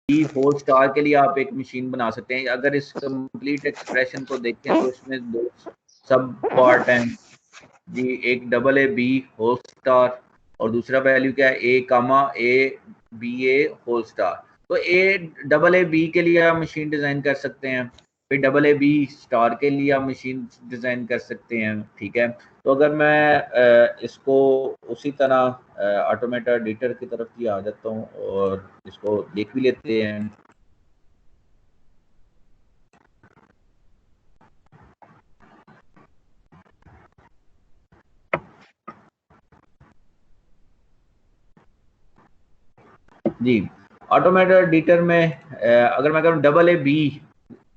B whole star के लिए आप एक मशीन बना सकते हैं। अगर इस कंप्लीट एक्सप्रेशन को देखें तो इसमें दो सब पार्ट हैं जी, एक double A B whole star और दूसरा वैल्यू क्या है A comma A B A whole star. तो ए डबल ए बी के लिए आप मशीन डिज़ाइन कर सकते हैं, फिर डबल ए बी स्टार के लिए आप मशीन डिज़ाइन कर सकते हैं। ठीक है, तो अगर मैं इसको उसी तरह ऑटोमेटा एडिटर की तरफ ही आ जाता हूँ और इसको देख भी लेते हैं। जी, ऑटोमेटा एडिटर में अगर मैं करूँ डबल ए बी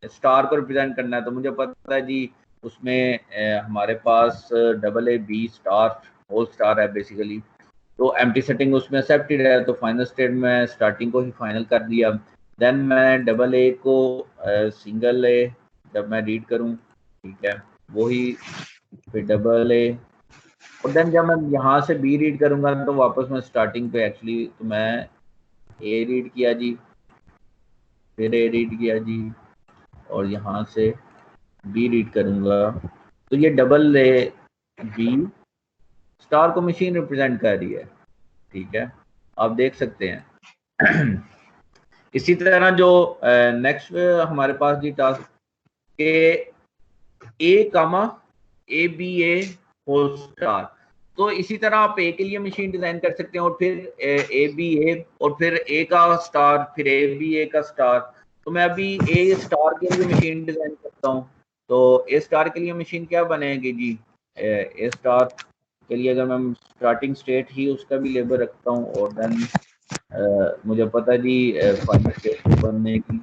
स्टार को रिप्रेजेंट करना है तो मुझे पता है जी उसमें हमारे पास double A B star whole star है बेसिकली। तो एम्प्टी सेटिंग उसमें एक्सेप्टेड है, तो फाइनल स्टेट में स्टार्टिंग को ही फाइनल कर दिया। देन मैं डबल ए को सिंगल ए जब मैं रीड करूँ, ठीक है, वही फिर डबल ए, और देन जब मैं यहाँ से बी रीड करूँगा तो वापस मैं स्टार्टिंग पे एक्चुअली तो मैं ए रीड किया जी, फिर ए रीड किया जी, और यहाँ से बी रीड करूँगा तो ये डबल ए बी स्टार को मशीन रिप्रेजेंट कर रही है। ठीक है, आप देख सकते हैं। इसी तरह जो नेक्स्ट हमारे पास जी टास्क के A comma A B A whole star, तो इसी तरह आप ए के लिए मशीन डिजाइन कर सकते हैं और फिर ए बी ए और फिर ए का स्टार फिर ए बी ए का स्टार। तो मैं अभी ए स्टार के लिए मशीन डिजाइन करता हूँ। तो ए स्टार के लिए मशीन क्या बनेगी जी, ए स्टार के लिए अगर मैं स्टार्टिंग स्टेट ही उसका भी लेबर रखता हूँ और देन मुझे पता है जी फाइनल स्टेट बनने की।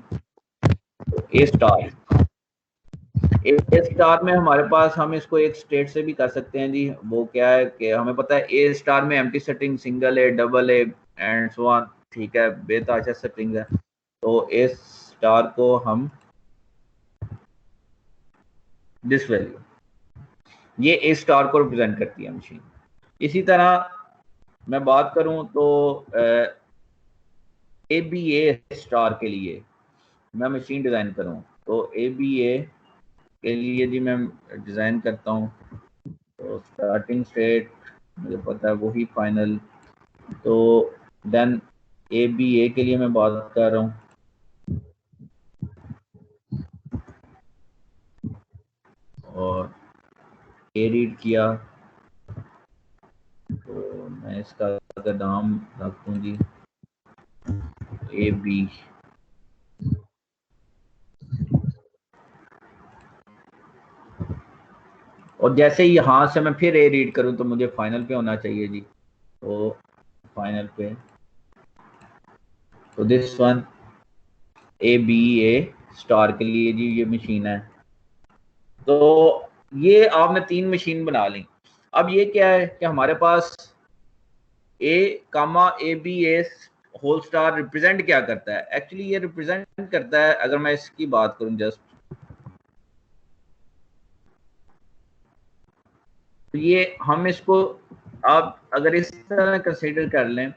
तो ए स्टार में हमारे पास हम इसको एक स्टेट से भी कर सकते हैं जी। वो क्या है कि हमें पता है ए स्टार में empty setting single A double A and so on, ठीक है, बेताशा सेटिंग है। तो ए स्टार को हम दिस वैल्यू, ये ए स्टार को रिप्रेजेंट करती है मशीन। इसी तरह मैं बात करूं तो ए बी ए स्टार के लिए मैं मशीन डिज़ाइन करूं तो ए बी ए के लिए जी मैं डिज़ाइन करता हूं। तो स्टार्टिंग स्टेट मुझे पता है वही फाइनल। तो देन ए बी ए के लिए मैं बात कर रहा हूँ, और ए रीड किया तो मैं इसका अगर नाम रख दूँ जी ए बी, और जैसे ही यहाँ से मैं फिर ए रीड करूँ तो मुझे फाइनल पे होना चाहिए जी। तो फाइनल पे तो this one A B A star के लिए जी ये मशीन है। तो ये आपने 3 मशीन बना ली। अब ये क्या है कि हमारे पास A comma A B A whole star represent क्या करता है, एक्चुअली ये रिप्रेजेंट करता है, अगर मैं इसकी बात करूं जस्ट, तो ये हम इसको आप अगर इस तरह कंसीडर कर लें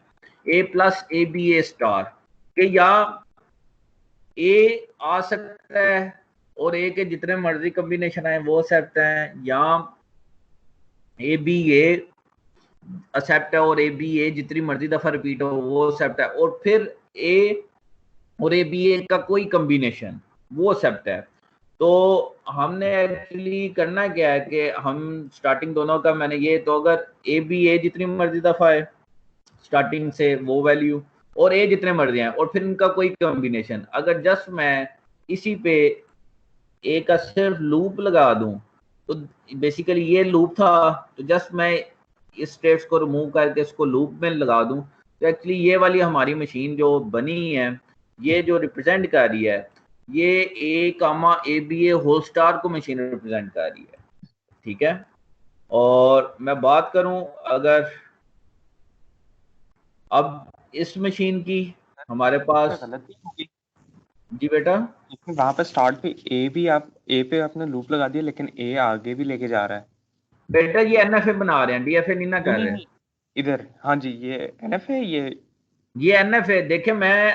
A plus A B A star के, या ए आ सकता है और ए के जितने मर्जी कॉम्बिनेशन आए वो एक्सेप्ट हैं, या ए बी ए एक्सेप्ट है और ए बी ए जितनी मर्जी दफा रिपीट हो वो एक्सेप्ट है, और फिर ए और ए बी ए का कोई कॉम्बिनेशन वो एक्सेप्ट है। तो हमने एक्चुअली करना क्या है कि हम स्टार्टिंग दोनों का मैंने ये, तो अगर ए बी ए जितनी मर्जी दफा है स्टार्टिंग से वो वैल्यू, और ए जितने मर्जी हैं और फिर इनका कोई कॉम्बिनेशन, अगर जस्ट मैं इसी पे ए का सिर्फ लूप लगा दूं तो बेसिकली ये लूप था, तो जस्ट मैं इस स्टेट्स को रिमूव करके इसको लूप में लगा दूं तो एक्चुअली ये वाली हमारी मशीन जो बनी है ये जो रिप्रेजेंट कर रही है ये A comma A B A whole star को मशीन रिप्रेजेंट कर रही है। ठीक है, और मैं बात करूं अगर अब इस मशीन की हमारे पास, गलती होगी जी बेटा लेकिन वहां पे स्टार्ट पे ए भी आप ए पे आपने लूप लगा दिया लेकिन ए आगे भी लेके जा रहा है। बेटा ये एनएफए बना रहे हैं, डीएफए नहीं ना कर नहीं रहे। नहीं इधर हाँ जी ये एनएफ है ये ये NFA देखिए, मैं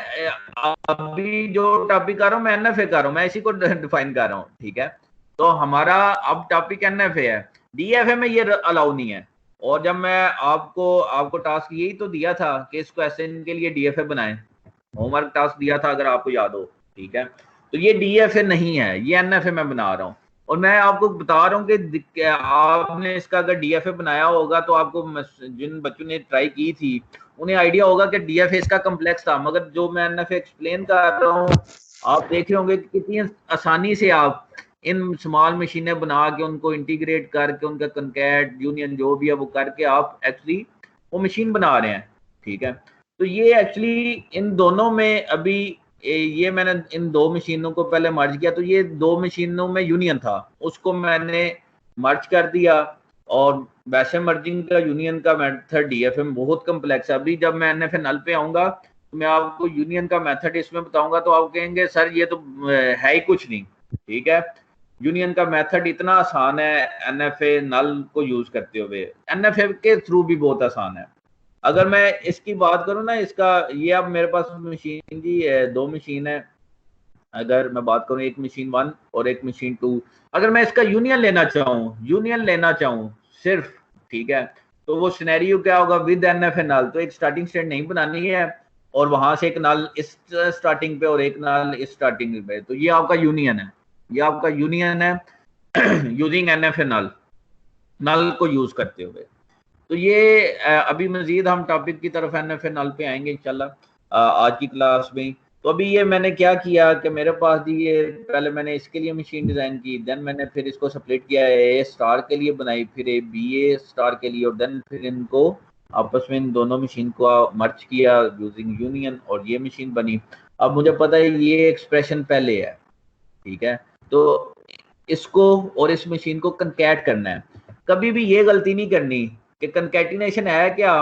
अभी जो टॉपिक कर रहा हूँ मैं NFA कर रहा हूँ, मैं इसी को डिफाइन कर रहा हूँ, ठीक है। तो हमारा अब टॉपिक NFA है, DFA में ये अलाउ नहीं है। और जब मैं आपको टास्क यही तो दिया था कि इस क्वेश्चन के लिए DFA बनाएं, होमवर्क टास्क दिया था अगर आपको याद हो, ठीक है। तो ये DFA नहीं है, ये NFA मैं बना रहा हूँ। और मैं आपको बता रहा हूँ कि आपने इसका अगर DFA बनाया होगा तो आपको, जिन बच्चों ने ट्राई की थी उन्हें आइडिया होगा कि DFA इसका कम्प्लेक्स था, मगर जो मैं NFA एक्सप्लेन कर रहा हूँ आप देख रहे होंगे कि कितनी आसानी से आप इन स्मॉल मशीनें बना के उनको इंटीग्रेट करके उनका कंकैट यूनियन जो भी है वो करके आप एक्चुअली वो मशीन बना रहे हैं, ठीक है। तो ये एक्चुअली इन दोनों में अभी ये मैंने इन दो मशीनों को पहले मर्ज किया, तो ये दो मशीनों में यूनियन था, उसको मैंने मर्ज कर दिया। और वैसे मर्जिंग का यूनियन का मेथड DFA में बहुत कम्प्लेक्स है। अभी जब मैं NFA नल पे आऊंगा तो मैं आपको यूनियन का मेथड इसमें बताऊंगा तो आप कहेंगे सर ये तो है ही कुछ नहीं, ठीक है। यूनियन का मेथड इतना आसान है NFA नल को यूज करते हुए, NFA के थ्रू भी बहुत आसान है। अगर मैं इसकी बात करूं ना, इसका ये अब मेरे पास मशीन जी दो मशीन है। अगर मैं बात करूं एक मशीन 1 और एक मशीन 2, अगर मैं इसका यूनियन लेना चाहूं सिर्फ, ठीक है, तो वो सिनेरियो क्या होगा, विद NFA नल तो एक स्टार्टिंग स्टेट नहीं बनानी है और वहां से एक नल इस स्टार्टिंग पे और एक नल इस स्टार्टिंग पे, तो ये आपका यूनियन है, ये आपका यूनियन है यूजिंग NFA नल को यूज करते हुए। तो ये अभी मजीद हम टॉपिक की तरफ NFA नल पे आएंगे इंशाल्लाह आज की क्लास में। तो अभी ये मैंने क्या किया कि मेरे पास जी ये पहले मैंने इसके लिए मशीन डिजाइन की, देन मैंने फिर इसको स्प्लिट किया, A स्टार के लिए बनाई, फिर BA स्टार के लिए, और देन फिर इनको आपस में इन दोनों मशीन को मर्ज किया यूजिंग यूनियन और ये मशीन बनी। अब मुझे पता है ये एक्सप्रेशन पहले है, ठीक है। तो इसको और इस मशीन को कंकैट करना है। कभी भी ये गलती नहीं करनी कि कंकैटिनेशन है क्या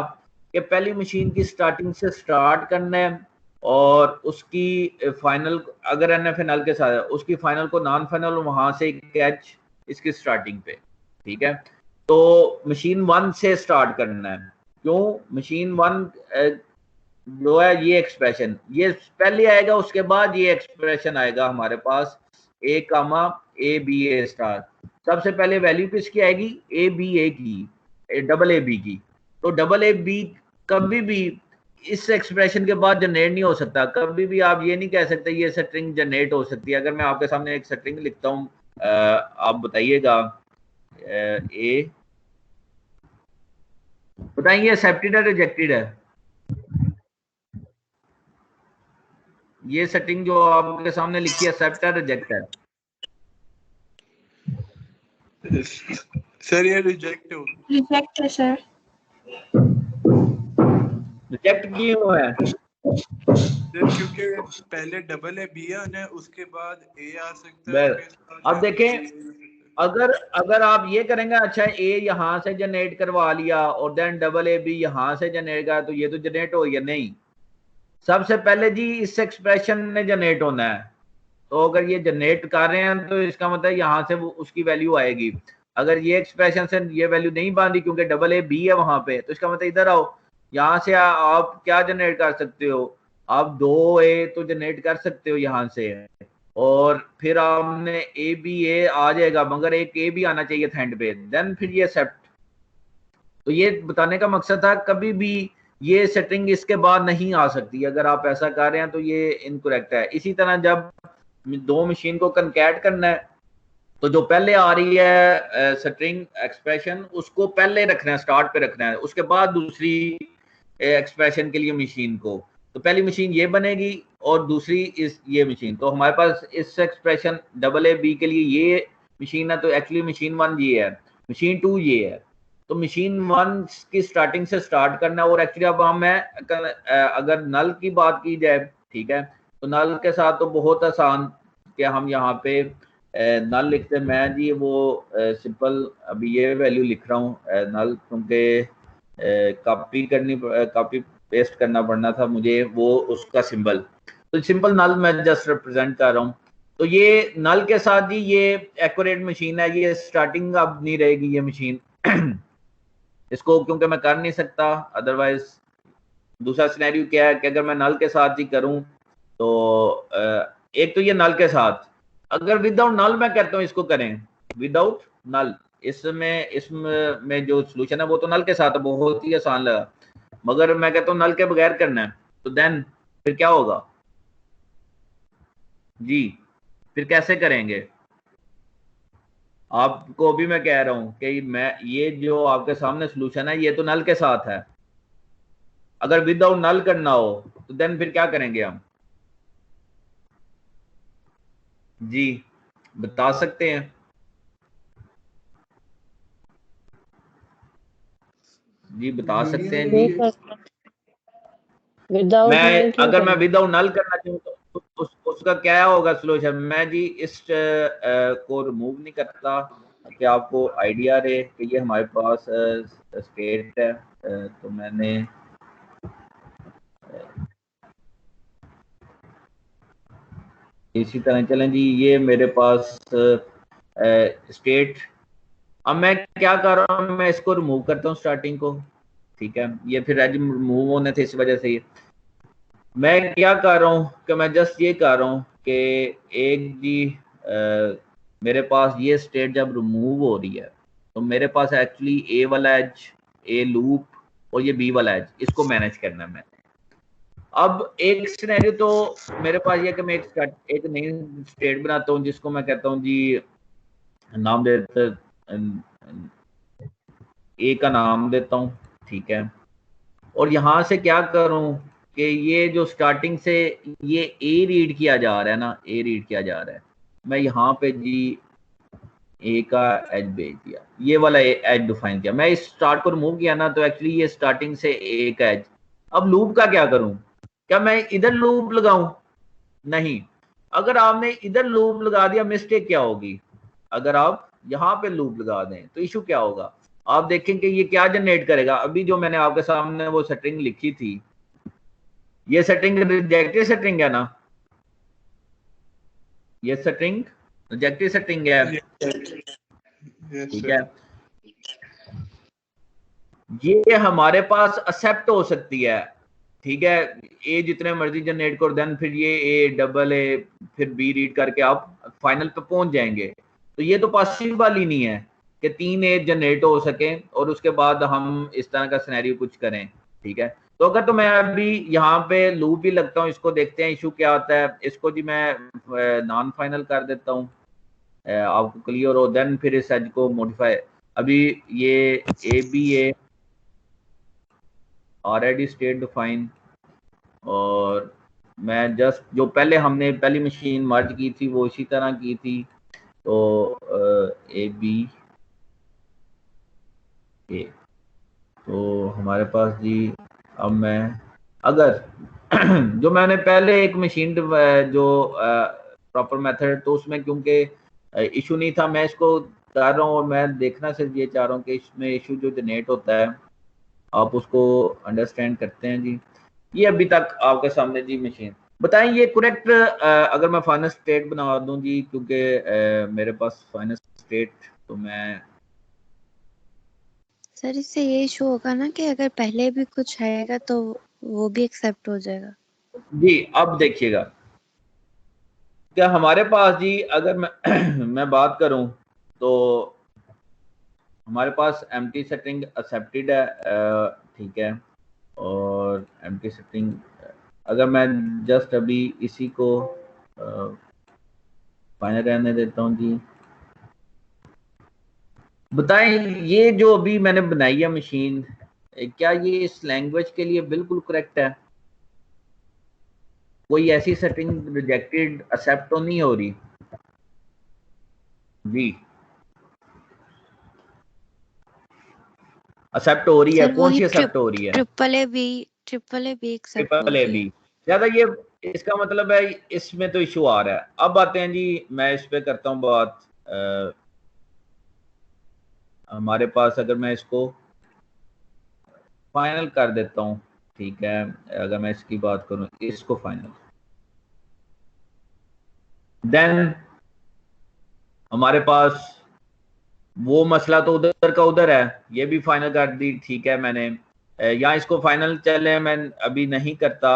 कि पहली मशीन की स्टार्टिंग से स्टार्ट करना है और उसकी फाइनल, अगर NFA नल के साथ है, उसकी फाइनल को नॉन फाइनल वहां से कैच इसकी स्टार्टिंग पे, ठीक है। तो मशीन 1 से स्टार्ट करना है। क्यों? मशीन 1 जो है ये एक्सप्रेशन ये पहले आएगा, उसके बाद ये एक्सप्रेशन आएगा हमारे पास A कामा A स्टार। सबसे पहले वैल्यू किसकी आएगी? A की, AA की। तो AA कभी भी इस एक्सप्रेशन के बाद जनरेट नहीं हो सकता। कभी भी आप ये नहीं कह सकते ये स्ट्रिंग जनरेट हो सकती है। अगर मैं आपके सामने एक स्ट्रिंग लिखता हूँ, आप बताइएगा ए, बताइए एक्सेप्टेड है रिजेक्टेड है? ये सेटिंग जो आपके सामने लिखी है एक्सेप्ट है रिजेक्ट है? सर ये रिजेक्ट हो, रिजेक्ट है सर। रिजेक्ट क्यों है? सर क्योंकि पहले AA आना है, उसके बाद A आ सकता है, फिर अब देखें, अगर आप ये करेंगे, अच्छा A यहाँ से जनरेट करवा लिया और देन AA यहाँ से जनरेट करा, तो ये तो जनरेट हो गया नहीं। सबसे पहले जी इस एक्सप्रेशन में जनरेट होना है। तो अगर ये जनरेट कर रहे हैं तो इसका मतलब यहाँ से वो उसकी वैल्यू आएगी। अगर ये एक्सप्रेशन से ये वैल्यू नहीं बांधी क्योंकि AA है वहां पे, तो इसका मतलब इधर आओ, यहाँ से आप क्या जनरेट कर सकते हो, आप 2A तो जनरेट कर सकते हो यहाँ से, और फिर हमने A आ जाएगा, मगर एक A भी आना चाहिए था एंड पे, देन फिर ये एक्सेप्ट। तो ये बताने का मकसद था कभी भी ये सेटिंग इसके बाद नहीं आ सकती। अगर आप ऐसा कर रहे हैं तो ये इनकरेक्ट है। इसी तरह जब दो मशीन को कनकैट करना है तो जो पहले आ रही है स्ट्रिंग एक्सप्रेशन उसको पहले रखना है, स्टार्ट पे रखना है, उसके बाद दूसरी एक्सप्रेशन के लिए मशीन को। तो पहली मशीन ये बनेगी और दूसरी इस ये मशीन। तो हमारे पास इस एक्सप्रेशन AA के लिए ये मशीन है, तो एक्चुअली मशीन 1 ये है, मशीन 2 ये है। तो मशीन 1 की स्टार्टिंग से स्टार्ट करना है। और एक्चुअली अब हम अगर नल की बात की जाए, ठीक है, तो नल के साथ तो बहुत आसान कि हम यहाँ पे नल लिखते हैं। मैं जी वो सिंपल अभी ये वैल्यू लिख रहा हूँ नल, क्योंकि कॉपी पेस्ट करना पड़ना था मुझे वो उसका सिंबल। तो सिंपल नल मैं जस्ट रिप्रेजेंट कर रहा हूँ। तो ये नल के साथ जी ये एक्यूरेट मशीन है, ये स्टार्टिंग अब नहीं रहेगी ये मशीन इसको क्योंकि मैं कर नहीं सकता, अदरवाइज दूसरा सिनेरियो क्या है कि अगर मैं नल के साथ ही करूं तो एक तो ये नल के साथ, अगर विदाउट नल मैं कहता हूँ इसको करें, विदाउट नल, इसमें जो सोल्यूशन है वो तो नल के साथ है, बहुत ही आसान लगा। मगर मैं कहता हूँ नल के बगैर करना है, तो देन फिर क्या होगा जी, फिर कैसे करेंगे? आपको अभी मैं कह रहा हूं कि मैं ये जो आपके सामने सोल्यूशन है ये तो नल के साथ है, अगर विदाउट नल करना हो तो देन फिर क्या करेंगे हम? जी बता सकते हैं? जी बता सकते हैं जी। विदाउट मैं नल क्यों अगर मैं करना? विदाउट नल करना चाहूँ तो उसका क्या होगा सोल्यूशन? मैं जी इस को रिमूव नहीं करता कि आपको आइडिया रहे कि ये हमारे पास स्टेट है। तो मैंने इसी तरह चलें जी, ये मेरे पास स्टेट, अब मैं क्या कर रहा हूँ, मैं इसको रिमूव करता हूँ स्टार्टिंग को, ठीक है, ये फिर एज रिमूव होने थे इस वजह से। ये मैं क्या कर रहा हूँ कि मैं जस्ट ये कर रहा हूँ कि एक जी मेरे पास ये स्टेट जब रिमूव हो रही है तो मेरे पास एक्चुअली ए वाला एज, ए लूप और ये बी वाला एज, इसको मैनेज करना है मैंने। अब एक सिनेरियो तो मेरे पास ये कि मैं एक नई स्टेट बनाता हूँ जिसको मैं कहता हूँ जी, नाम देता, ए का नाम देता हूँ, ठीक है, और यहाँ से क्या करूँ कि ये जो स्टार्टिंग से ये ए रीड किया जा रहा है ना, ए रीड किया जा रहा है, मैं यहाँ पे जी ए का एज भेज दिया, ये वाला एज डिफाइन किया, मैं इस स्टार्ट को रिमूव किया ना तो एक्चुअली ये स्टार्टिंग से ए का एज। अब लूप का क्या करूं? क्या मैं इधर लूप लगाऊं? नहीं, अगर आपने इधर लूप लगा दिया मिस्टेक क्या होगी? अगर आप यहाँ पे लूप लगा दें तो इशू क्या होगा? आप देखेंगे ये क्या जनरेट करेगा। अभी जो मैंने आपके सामने वो सेटिंग लिखी थी, ये सेटिंग रिजेक्टेड सेटिंग है ना, ये सेटिंग रिजेक्टेड सेटिंग है, ठीक है। ये हमारे पास एक्सेप्ट हो सकती है, ठीक है, ए जितने मर्जी जनरेट कर देन फिर ये ए डबल ए फिर बी रीड करके आप फाइनल पे पहुंच जाएंगे। तो ये तो पॉसिबल ही नहीं है कि 3 ए जनरेट हो सके और उसके बाद हम इस तरह का सिनेरियो कुछ करें, ठीक है। तो अगर तो मैं अभी यहाँ पे लूप भी लगता हूँ, इसको देखते हैं इशू क्या आता है। इसको जी मैं नॉन फाइनल कर देता हूँ, आपको क्लियर हो, देन फिर इस एज को मॉडिफाई। अभी ये A B A already state define, और मैं जस्ट जो पहले हमने पहली मशीन मर्ज की थी वो इसी तरह की थी, तो ए बी ए, तो हमारे पास जी, अब मैं अगर जो मैंने पहले एक मशीन जो प्रॉपर मेथड, तो उसमें क्योंकि इशू नहीं था, मैं इसको कर रहा हूँ और मैं देखना सिर्फ ये चाह रहा हूँ कि इसमें इशू जो जनरेट होता है आप उसको अंडरस्टैंड करते हैं जी। ये अभी तक आपके सामने जी मशीन, बताएं ये करेक्ट अगर मैं फाइनल स्टेट बना दूं जी, क्योंकि मेरे पास फाइनल स्टेट, तो मैं सर इससे ये इशू होगा ना कि अगर पहले भी कुछ आएगा तो वो भी एक्सेप्ट हो जाएगा। जी अब देखिएगा, क्या हमारे पास जी अगर मैं मैं बात करूं तो हमारे पास एम्प्टी सेटिंग एक्सेप्टेड है, ठीक है, और एम्प्टी सेटिंग अगर मैं जस्ट अभी इसी को फाइनल रहने देता हूं जी। बताएं ये जो अभी मैंने बनाई है मशीन, क्या ये इस लैंग्वेज के लिए बिल्कुल करेक्ट है? कोई ऐसी सेटिंग रिजेक्टेड एक्सेप्ट तो नहीं हो रही जी? एक्सेप्ट हो रही है, सर कौन वही सी एक्सेप्ट हो रही है? ट्रिपल ए बी एक्सेप्ट हो ट्रिपल ए रही बी, है। ज्यादा ये इसका मतलब है इसमें तो इशू आ रहा है। अब आते हैं जी, मैं इस पे करता हूँ बात, हमारे पास अगर मैं इसको फाइनल कर देता हूँ, ठीक है, अगर मैं इसकी बात करूँ, इसको फाइनल, देन हमारे पास वो मसला तो उधर का उधर है, ये भी फाइनल कर दी, ठीक है मैंने। या इसको फाइनल चले, मैं अभी नहीं करता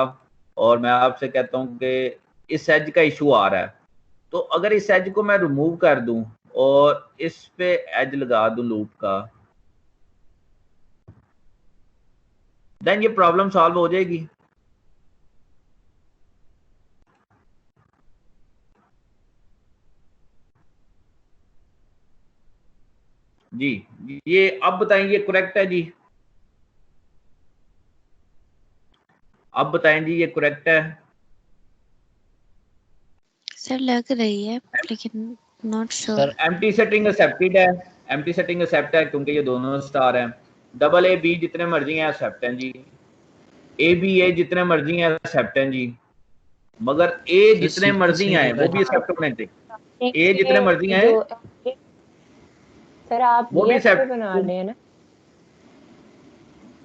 और मैं आपसे कहता हूँ कि इस एज का इशू आ रहा है, तो अगर इस एज को मैं रिमूव कर दूं और इस पे एज लगा दूं लूप का, देन ये प्रॉब्लम सॉल्व हो जाएगी। जी ये अब बताएं, ये करेक्ट है जी? अब बताएं जी, ये करेक्ट है? सर लग रही है लेकिन not sure. Sir empty setting accepted है, एम्प्टी सेटिंग एक्सेप्ट है क्योंकि ये दोनों स्टार हैं। डबल ए बी जितने मर्जी हैं एक्सेप्ट हैं जी, ए बी ए जितने मर्जी हैं एक्सेप्ट हैं जी, मगर ए जितने मर्जी आए वो भी एक्सेप्ट होने चाहिए। ए जितने मर्जी आए सर आप वो भी डीएफए बना रहे हैं ना?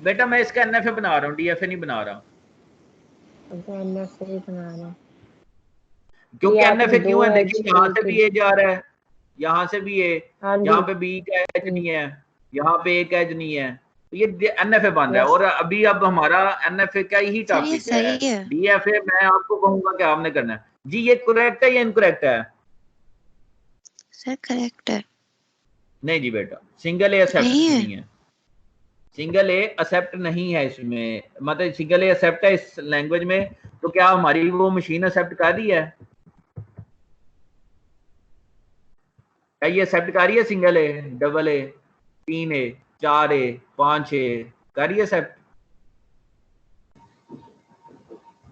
बेटा मैं इसका एनएफए बना रहा हूँ, डीएफए नहीं बना रहा। एनएफए बना रहे हैं क्योंकि एनएफए क्यों है, देखिए यहाँ से भी ए जा रहा है, यहाँ से भी ए, यहाँ पे बी का एज नहीं है, यहाँ पे ए का एज नहीं है, तो ये एनएफए बन रहा है। और अभी अब हमारा एनएफए का ही टॉपिक है, डीएफए मैं आपको कहूंगा कि आपने करना है जी। ये करेक्ट है या इनकरेक्ट है? सर करेक्ट है। नहीं जी बेटा, सिंगल ए एक्सेप्ट नहीं है, सिंगल ए एक्सेप्ट नहीं है इसमें, मतलब सिंगल ए एक्सेप्ट है इस लैंग्वेज में, तो क्या हमारी वो मशीन एक्सेप्ट कर रही है? क्या ये एक्सेप्ट कर रही है सिंगल ए, डबल ए, 3 ए, 4 ए, 5 ए, कर रही है एक्सेप्ट?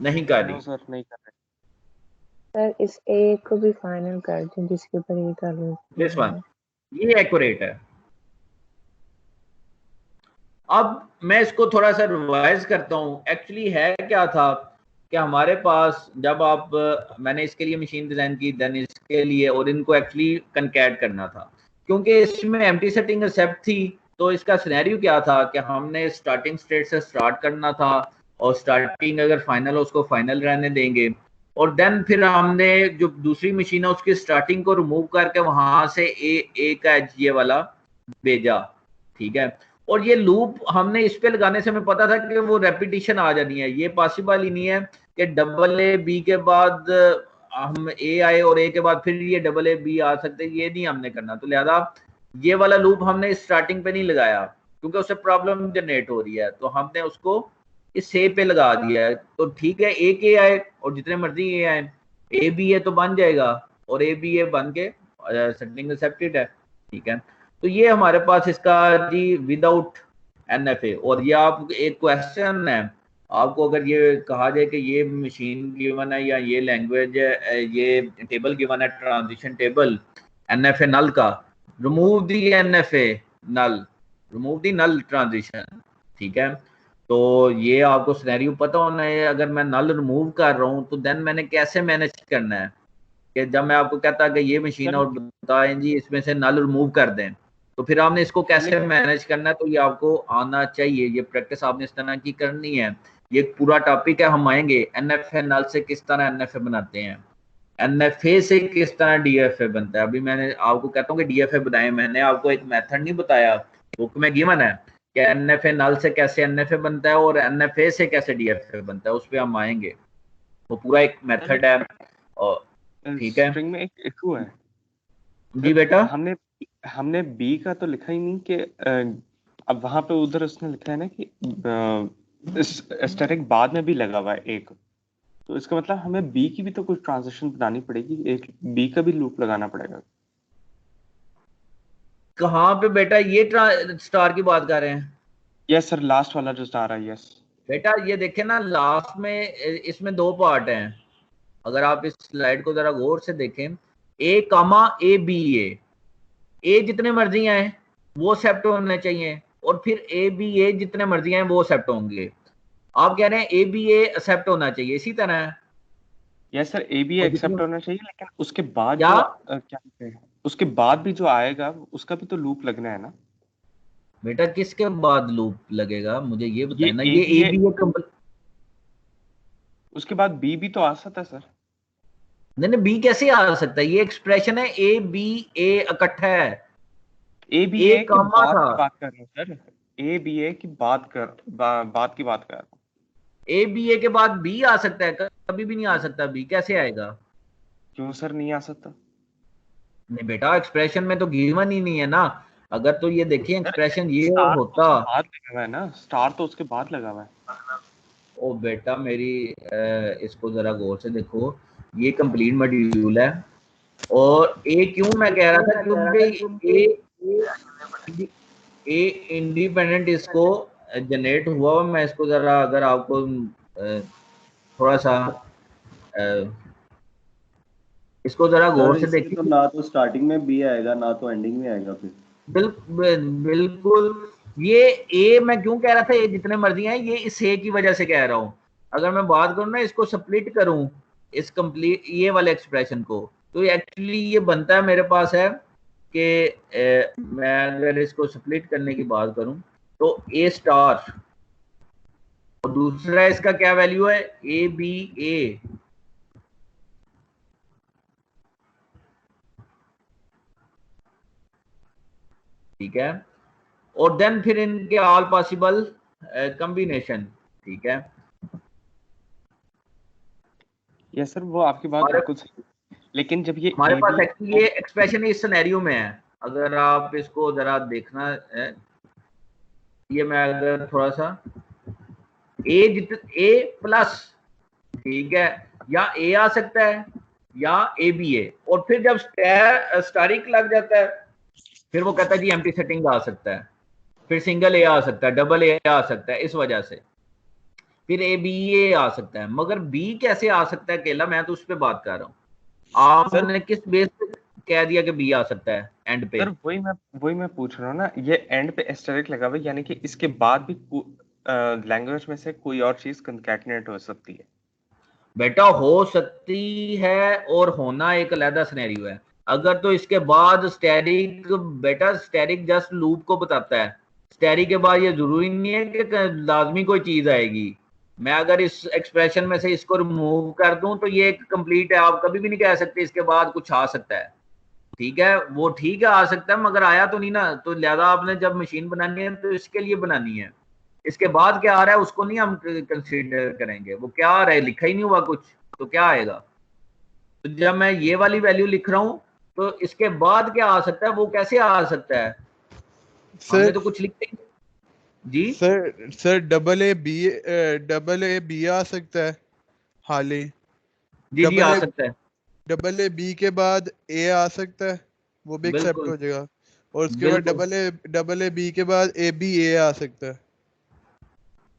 नहीं कर रही। सर नहीं कर रहे सर। इस ए को भी फाइनल कर दें जिसके ऊपर ये कर रहे हैं, दिस वन, ये एक्यूरेट है। अब मैं इसको थोड़ा सा रिवाइज करता हूँ। एक्चुअली है क्या था कि हमारे पास जब आप मैंने इसके लिए मशीन डिजाइन की, देन इसके लिए, और इनको एक्चुअली कनकैट करना था क्योंकि इसमें एम्प्टी सेटिंग एक्सेप्ट थी। तो इसका सिनेरियो क्या था कि हमने स्टार्टिंग स्टेट से स्टार्ट करना था और स्टार्टिंग अगर फाइनल हो उसको फाइनल रहने देंगे, और देन फिर हमने जो दूसरी मशीन है उसकी स्टार्टिंग को रिमूव करके वहां से ए का एज ये वाला भेजा, ठीक है। और ये लूप हमने इस पे लगाने से हमें पता था कि वो रेपिटेशन आ जानी है, ये पॉसिबल ही नहीं है कि डबल ए बी के बाद हम ए आए और ए के बाद फिर ये डबल ए बी आ सकते, ये नहीं हमने करना। तो लिहाजा ये वाला लूप हमने स्टार्टिंग पे नहीं लगाया क्योंकि उससे प्रॉब्लम जनरेट हो रही है, तो हमने उसको इस ए पे लगा दिया है। तो ठीक है, ए के आए और जितने मर्जी ए आए, ए बी ए तो बन जाएगा और ए बी ए बन के सेटिंग एक्सेप्टेड है, ठीक है। तो ये हमारे पास इसका जी विदाउट एनएफए। और ये आप एक क्वेश्चन है, आपको अगर ये कहा जाए कि ये मशीन गिवन है या ये लैंग्वेज ये टेबल गिवन है, ट्रांजिशन टेबल एनएफए नल का, remove the NFA null, remove the null transition, ठीक है। तो ये आपको सिनेरियो पता होना है। अगर मैं नल रिमूव कर रहा हूँ तो देन मैंने कैसे मैनेज करना है कि जब मैं आपको कहता कि ये मशीन और बताएं जी इसमें से नल रिमूव कर दें, तो फिर आपने इसको कैसे मैनेज करना है, तो ये आपको आना चाहिए। ये प्रैक्टिस आपने इस तरह की करनी है। ये पूरा टॉपिक है, हम आएंगे एनएफए नल से किस तरह एनएफए बनाते हैं, एनएफए से किस तरह डीएफए बनता है। अभी मैंने आपको कहता हूँ कि डीएफए बताएं, मैंने आपको एक मेथड नहीं बताया, बुक में गिवन है कि एनएफए नल से कैसे एनएफए बनता है और एनएफए से कैसे डीएफए बनता है, उस पर हम आएंगे। वो पूरा एक मेथड है और ठीक है। स्ट्रिंग में एक इशू है जी बेटा, हमने बी का तो लिखा ही नहीं कि अब वहां पे उधर उसने लिखा है ना कि स्टैटिक बाद में भी लगा हुआ है एक, तो इसका मतलब हमें बी की भी तो कुछ ट्रांजिशन बनानी पड़ेगी, एक बी का भी लूप लगाना पड़ेगा। कहाँ पे बेटा? ये स्टार की बात कर रहे हैं? यस सर, लास्ट वाला जो स्टार है। यस बेटा ये देखे ना, लास्ट में इसमें 2 पार्ट हैं। अगर आप इस स्लाइड को जरा गौर से देखें, ए कामा ए बी ए जितने मर्जी आए वो सेप्ट होने चाहिए, और फिर ए बी ए जितने मर्जी आए वो सेप्ट होंगे। आप कह रहे हैं ए बी ए एक्सेप्ट होना चाहिए, इसी तरह? Yes sir, A B accept होना चाहिए, लेकिन उसके बाद क्या क्या उसके बाद भी जो आएगा उसका भी तो लूप लगना है ना बेटा? किसके बाद लूप लगेगा मुझे ये बताए ना। ये ए बी ए उसके बाद बी भी तो आ सकता है सर। नहीं, बी कैसे आ सकता है? ये एक्सप्रेशन है ए बी ए इकट्ठा है, ए बी ए के बाद की बात कर रहे हैं सर, ए बी ए की बात कर रहा हूँ। ए बी ए के बाद बी आ सकता है? कभी भी नहीं आ सकता। बी कैसे आएगा? क्यों सर नहीं आ सकता? नहीं बेटा, एक्सप्रेशन में तो गिवन ही नहीं है ना। अगर तो ये देखिए सर एक्सप्रेशन ये स्टार तो होता। उसके बाद लगा हुआ है ना, स्टार तो उसके बाद लगा हुआ है। ओ बेटा मेरी इसको जरा गौर से देखो, ये कंप्लीट मॉड्यूल है। और ए क्यों मैं कह रहा था, क्योंकि ए इंडिपेंडेंट इसको जनरेट हुआ। मैं इसको जरा अगर आपको थोड़ा सा इसको जरा गौर से इसमें देखिए। तो ना तो स्टार्टिंग में बी आएगा ना तो एंडिंग में आएगा फिर। बिल्कुल। ये ए मैं क्यों कह रहा था, ये जितने मर्जी हैं, ये इस ए की वजह से कह रहा हूं। अगर मैं बात करूं ना, इसको स्प्लिट करूं इस कंप्लीट ये वाले एक्सप्रेशन को, तो एक्चुअली ये बनता है मेरे पास है कि मैं अगर इसको स्प्लिट करने की बात करूं तो ए स्टार और दूसरा इसका क्या वैल्यू है, ए बी ए। ठीक है। और देन फिर इनके ऑल पॉसिबल कॉम्बिनेशन। ठीक है। यस सर, वो आपकी बात बिल्कुल सही, लेकिन जब ये हमारे ए पास बी ये एक्सप्रेशन इस सिनेरियो में है। अगर आप इसको जरा देखना है, ये मैं अगर थोड़ा सा ए प्लस, ठीक है, या ए आ सकता है या ए बी ए। और फिर जब स्टारिक लग जाता है, फिर वो कहता है जी एम्प्टी सेटिंग आ सकता है, फिर सिंगल ए आ सकता है, डबल ए आ सकता है, इस वजह से फिर ए बी ए आ सकता है। मगर बी कैसे आ सकता है अकेला, मैं तो उस पर बात कर रहा हूँ। आपने किस बेस पे कह दिया कि बी आ सकता है एंड पे? सर वही मैं पूछ रहा हूँ ना, ये एंड पे एस्टेरिक लगा हुआ है, यानी कि इसके बाद भी लैंग्वेज में से कोई और चीज कंकैटिनेट हो सकती है। बेटा हो सकती है, और होना एक अलग सिनेरियो है। अगर तो इसके बाद स्टैटिक, बेटा स्टैटिक जस्ट लूप को बताता है। स्टैटिक के बाद ये जरूरी नहीं है कि लाजमी कोई चीज आएगी। मैं अगर इस एक्सप्रेशन में से इसको रिमूव कर दूं तो ये एक कंप्लीट है। आप कभी भी नहीं कह सकते इसके बाद कुछ आ सकता है। ठीक है, वो ठीक है आ सकता है, मगर आया तो नहीं ना। तो लिहाजा आपने जब मशीन बनानी है तो इसके लिए बनानी है। इसके बाद क्या आ रहा है उसको नहीं हम कंसीडर करेंगे। वो क्या आ रहा है, लिखा ही नहीं हुआ कुछ, तो क्या आएगा? तो जब मैं ये वाली वैल्यू लिख रहा हूं तो इसके बाद क्या आ सकता है, वो कैसे आ सकता है? हमने तो कुछ लिखते ही जी। सर डबल ए बी आ सकता है हाली। जी जी आ सकता है। डबल ए बी के बाद ए आ सकता है, वो भी एक्सेप्ट बिल्कुल हो जाएगा। और उसके बाद बिल्कुल। डबल ए बी के बाद ए बी ए आ सकता है।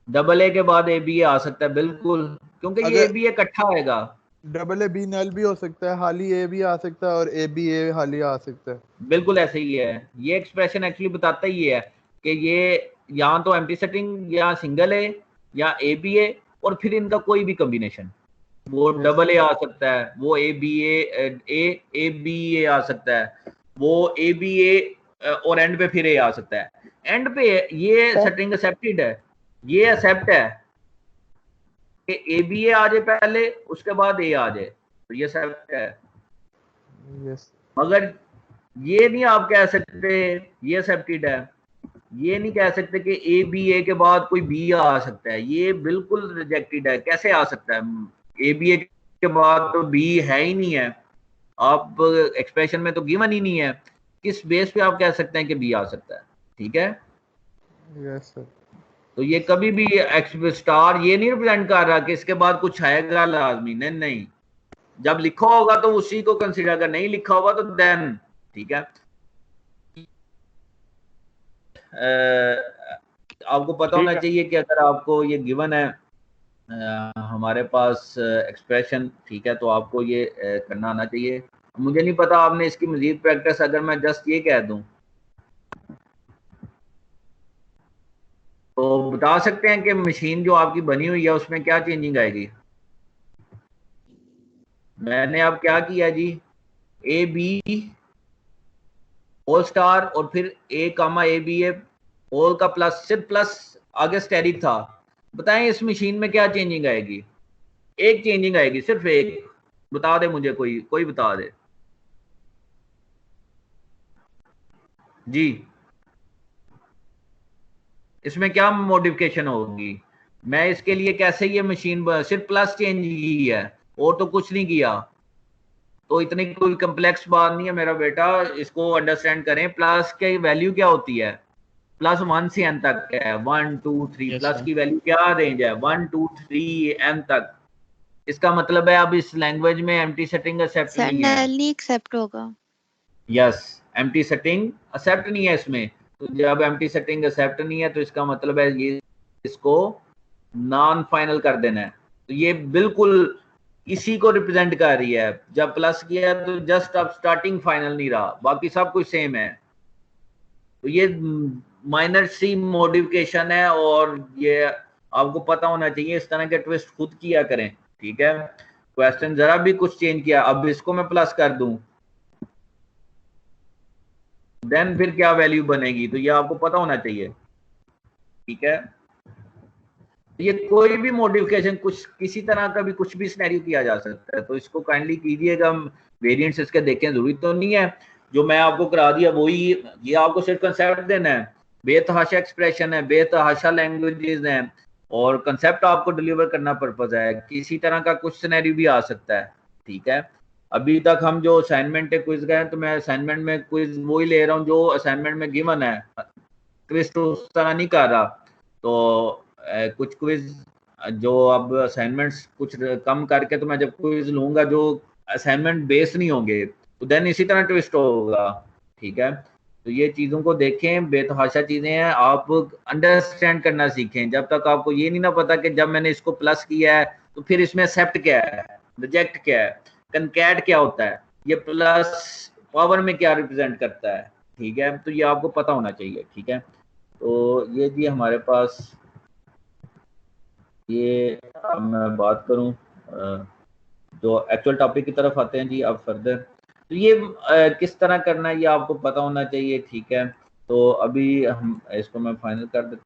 डबल ए के बाद ए बी आ सकता है, बिल्कुल, क्योंकि ये ए अगर बी इकट्ठा आएगा। डबल ए बी नल भी हो सकता है, हाली ए भी आ सकता है और ए बी ए हाली आ सकता है। बिल्कुल ऐसे ही है। ये एक्सप्रेशन एक्चुअली बताता ही है कि ये या तो एम्प्टी सेटिंग या सिंगल ए या ए बी ए, और फिर इनका कोई भी कॉम्बिनेशन। वो डबल ए आ सकता है, वो ए बी ए बी ए आ सकता है, वो ए बी ए और एंड पे फिर ए आ सकता है। एंड पे ये सेटिंग एक्सेप्टेड है, ये एक्सेप्ट है कि ए बी ए आ जाए पहले, उसके बाद ए आ जाए, तो ये एक्सेप्ट है। मगर ये नहीं आप कह सकते ये एक्सेप्टेड है। ये नहीं कह सकते कि ए बी ए के बाद कोई बी आ सकता है, ये बिल्कुल रिजेक्टेड है। कैसे आ सकता है? ए बी ए के बाद तो बी है ही नहीं है। आप एक्सप्रेशन में तो गिवन ही नहीं है। किस बेस पे आप कह सकते हैं कि बी आ सकता है? ठीक है। Yes sir. तो ये कभी भी स्टार ये नहीं रिप्रेजेंट कर रहा कि इसके बाद कुछ आएगा लाजमी। नहीं नहीं, जब लिखा होगा तो उसी को कंसीडर कर, नहीं लिखा होगा तो देन। ठीक है। आपको पता होना चाहिए कि अगर आपको ये गिवन है हमारे पास एक्सप्रेशन, ठीक है, तो आपको ये करना आना चाहिए। मुझे नहीं पता आपने इसकी मजीद प्रैक्टिस, अगर मैं जस्ट ये कह दूं तो बता सकते हैं कि मशीन जो आपकी बनी हुई है उसमें क्या चेंजिंग आएगी? मैंने अब क्या किया जी, ए बी होल स्टार और फिर ए comma A B A whole का प्लस, सिर्फ प्लस आगे स्टेरिक था। बताएं इस मशीन में क्या चेंजिंग आएगी? एक चेंजिंग आएगी, सिर्फ एक। बता दे मुझे, कोई बता दे जी। इसमें क्या मॉडिफिकेशन होगी? मैं इसके लिए कैसे ये मशीन सिर्फ प्लस चेंज की है और तो कुछ नहीं किया। तो इतनी कोई कम्प्लेक्स बात नहीं है मेरा बेटा, इसको अंडरस्टैंड करें। प्लस की वैल्यू क्या होती है? प्लस 1 से n तक है, 1 2 3 प्लस की वैल्यू क्या रेंज है? 1 2 3 n तक। इसका मतलब है अब इस लैंग्वेज में एम्प्टी सेटिंग एक्सेप्ट नहीं है। नहीं एक्सेप्ट होगा। यस, एम्प्टी सेटिंग एक्सेप्ट नहीं है इसमें। तो जब एम्प्टी सेटिंग एक्सेप्ट नहीं है तो इसका मतलब है ये इसको नॉन फाइनल कर देना है। तो ये बिल्कुल इसी को रिप्रेजेंट कर रही है। जब प्लस किया तो जस्ट अब स्टार्टिंग फाइनल नहीं रहा, बाकी सब कुछ सेम है। तो ये माइनर सी मॉडिफिकेशन है और ये आपको पता होना चाहिए। इस तरह के ट्विस्ट खुद किया करें, ठीक है। क्वेश्चन जरा भी कुछ चेंज किया, अब इसको मैं प्लस कर दूं देन फिर क्या वैल्यू बनेगी, तो ये आपको पता होना चाहिए, ठीक है। ये कोई भी मॉडिफिकेशन कुछ किसी तरह का भी कुछ भी सिनेरियो किया जा सकता है, तो इसको काइंडली कीजिएगा। वेरिएंट्स इसके देखें, जरूरी तो नहीं है जो मैं आपको करा दिया वही, ये आपको सिर्फ कंसेप्ट देना है। बेतहाशा एक्सप्रेशन है, बेतहाशा लैंग्वेजेस हैं और कंसेप्ट आपको डिलीवर करना पर्पज है। किसी तरह का कुछ सिनेरियो भी आ सकता है, ठीक है। अभी तक हम जो असाइनमेंट है क्विज गए, तो मैं असाइनमेंट में क्विज वही ले रहा हूँ जो असाइनमेंट में गिवन है, ट्विस्ट उस तरह नहीं कर रहा। तो कुछ क्विज जो अब असाइनमेंट्स कुछ कम करके, तो मैं जब क्विज लूंगा जो असाइनमेंट बेस नहीं होंगे तो देन इसी तरह ट्विस्ट होगा, ठीक है। तो ये चीज़ों को देखें, बेतहाशा चीज़ें हैं, आप अंडरस्टैंड करना सीखें। जब तक आपको ये नहीं ना पता कि जब मैंने इसको प्लस किया है तो फिर इसमें एक्सेप्ट क्या है, रिजेक्ट क्या है, कनकैट क्या होता है, ये प्लस पावर में क्या रिप्रेजेंट करता है, ठीक है। तो ये आपको पता होना चाहिए, ठीक है। तो ये जी हमारे पास ये, अब मैं बात करूं जो एक्चुअल टॉपिक की तरफ आते हैं जी अब फर्दर। तो ये किस तरह करना है ये आपको पता होना चाहिए, ठीक है। तो अभी हम इसको मैं फाइनल कर देता